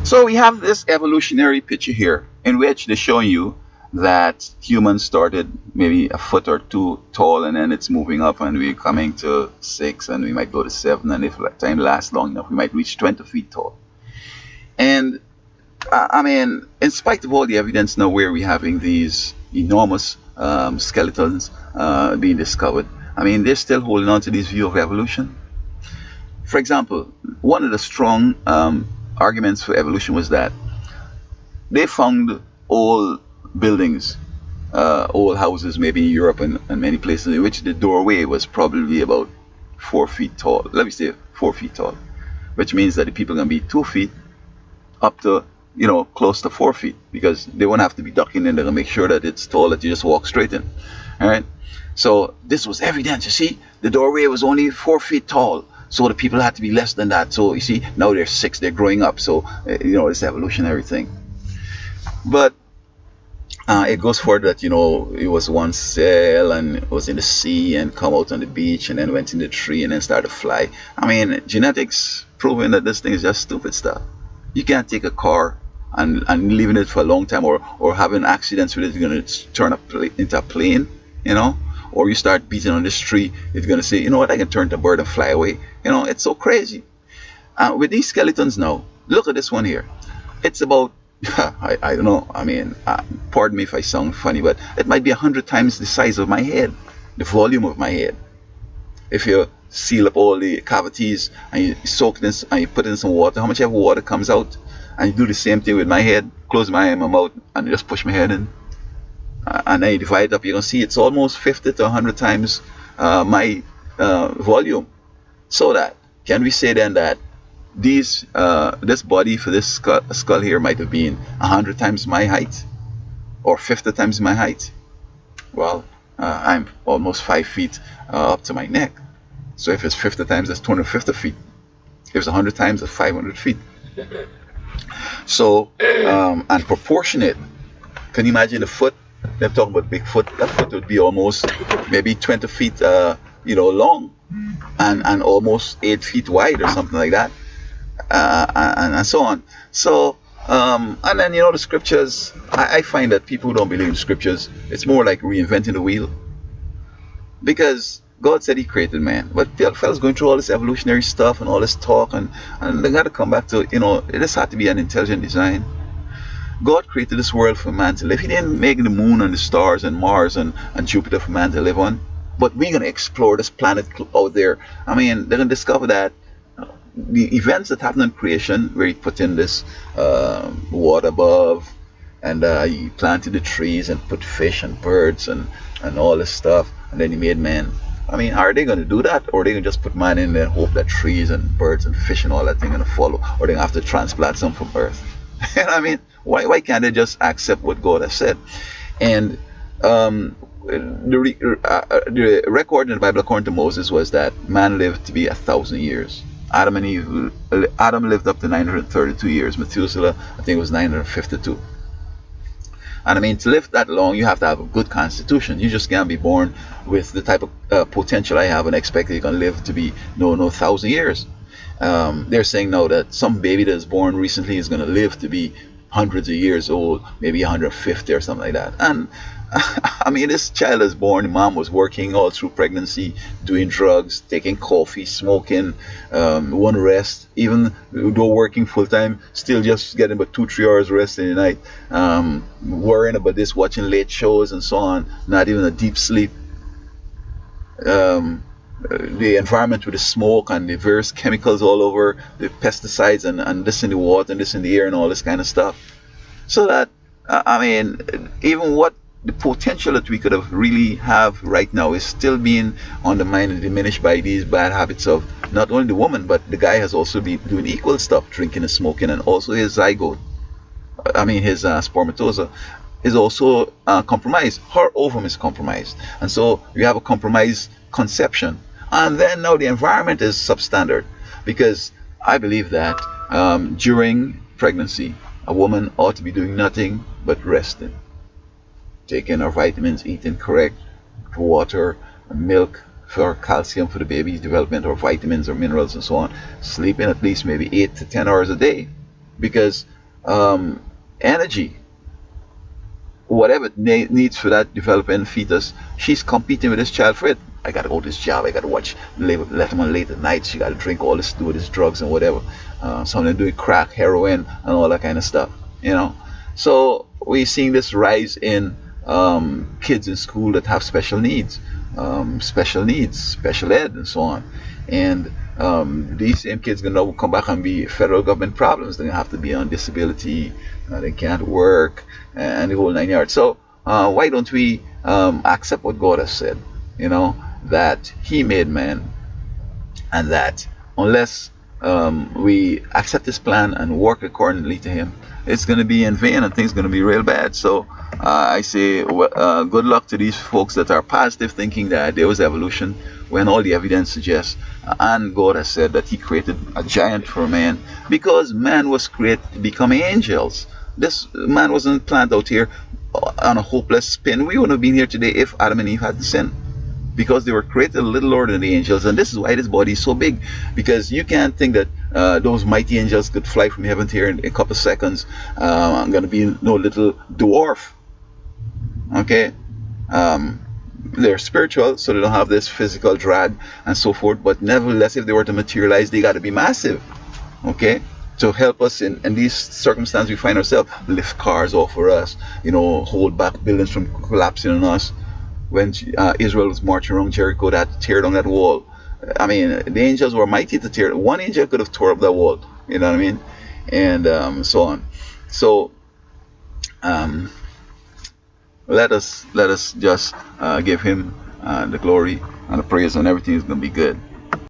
So we have this evolutionary picture here in which they're showing you that humans started maybe a foot or two tall, and then it's moving up, and we're coming to 6, and we might go to 7, and if time lasts long enough we might reach 20 feet tall. And I mean, in spite of all the evidence now where we're having these enormous skeletons being discovered, I mean, they're still holding on to this view of evolution. For example, one of the strong arguments for evolution was that they found old buildings, old houses, maybe in Europe and many places, in which the doorway was probably about 4 feet tall. Let me say 4 feet tall, which means that the people can be 2 feet up to, close to 4 feet, because they won't have to be ducking in there to make sure that it's tall, that you just walk straight in. All right. So this was evidence. You see, the doorway was only 4 feet tall. So the people had to be less than that. So you see, now they're 6, they're growing up. So, this evolutionary thing. But it goes further that, it was one cell and it was in the sea and come out on the beach and then went in the tree and then started to fly. I mean, genetics proving that this thing is just stupid stuff. You can't take a car and leaving it for a long time, or having accidents with it, you're going to turn into a plane, or you start beating on this tree, it's going to say, you know what, I can turn to a bird and fly away. It's so crazy. With these skeletons now, look at this one here. It's about, I don't know, I mean, pardon me if I sound funny, but it might be 100 times the size of my head, the volume of my head. If you seal up all the cavities and you soak this and you put in some water, how much of water comes out? And you do the same thing with my head, close my eye and my mouth and just push my head in. And then you divide it up, you're going to see it's almost 50 to 100 times my volume. So that, can we say then that this body for this skull here might have been 100 times my height, or 50 times my height? Well, I'm almost 5 feet up to my neck. So if it's 50 times, that's 250 feet. If it's 100 times, that's 500 feet. So, and proportionate. Can you imagine the foot? They're talking about big foot. That foot would be almost maybe 20 feet, long, and almost 8 feet wide or something like that, and so on. So, and then the scriptures. I find that people who don't believe in scriptures, it's more like reinventing the wheel, because God said He created man, but the fellas going through all this evolutionary stuff and all this talk, and they got to come back to, it just had to be an intelligent design. God created this world for man to live. He didn't make the moon and the stars and Mars and Jupiter for man to live on. But we're going to explore this planet out there. I mean, they're going to discover that the events that happen in creation, where He put in this water above, and He planted the trees and put fish and birds and all this stuff, and then He made man. I mean, are they going to do that, or are they going to just put man in there and hope that trees and birds and fish and all that thing are going to follow, or they going to have to transplant some from Earth? I mean, why can't they just accept what God has said? And the record in the Bible according to Moses was that man lived to be 1,000 years. Adam lived up to 932 years. Methuselah, I think it was 952. And I mean, to live that long, you have to have a good constitution. You just can't be born with the type of potential I have and expect that you're going to live to be 1,000 years. They're saying now that some baby that's born recently is going to live to be hundreds of years old, maybe 150 or something like that. And I mean, this child is born, mom was working all through pregnancy, doing drugs, taking coffee, smoking, one rest, even though working full time, still just getting about 2-3 hours rest in the night, worrying about this, watching late shows and so on, not even a deep sleep. The environment with the smoke and the various chemicals all over, the pesticides and this in the water and this in the air and all this kind of stuff. So that, I mean, even what the potential that we could have really have right now is still being undermined and diminished by these bad habits of not only the woman, but the guy has also been doing equal stuff, drinking and smoking, and also his zygote, his spermatozoa is also compromised. Her ovum is compromised, and so you have a compromised conception. And then now the environment is substandard, because I believe that during pregnancy, a woman ought to be doing nothing but resting, taking her vitamins, eating correct water, milk for calcium for the baby's development, or vitamins or minerals and so on, sleeping at least maybe 8 to 10 hours a day, because um, energy, whatever it needs for that developing fetus, she's competing with this child for it. I gotta go to this job. I gotta watch Letterman late at night. She gotta drink all this, do this drugs and whatever. Some of them doing crack, heroin, and all that kind of stuff. You know. So we're seeing this rise in kids in school that have special needs, special ed, and so on. And these same kids gonna come back and be federal government problems. They're gonna have to be on disability. They can't work, and the whole 9 yards. So why don't we accept what God has said? You know, that He made man, and that unless we accept His plan and work accordingly to Him, it's going to be in vain and things going to be real bad. So I say good luck to these folks that are positive, thinking that there was evolution when all the evidence suggests, and God has said that He created a giant for man, because man was created to become angels. This man wasn't planted out here on a hopeless spin. We wouldn't have been here today if Adam and Eve hadn't sinned, because they were created a little lower than the angels. And this is why this body is so big, because you can't think that those mighty angels could fly from heaven to here in a couple of seconds. I'm going to be no little dwarf. Okay. They're spiritual, so they don't have this physical drag and so forth, but nevertheless, if they were to materialize, they got to be massive. Okay, to help us in these circumstances we find ourselves, lift cars off for us, hold back buildings from collapsing on us. When Israel was marching around Jericho, that tear down that wall. I mean, the angels were mighty to tear. One angel could have tore up that wall. You know what I mean? And so on. So let us just give Him the glory and the praise, and everything is going to be good.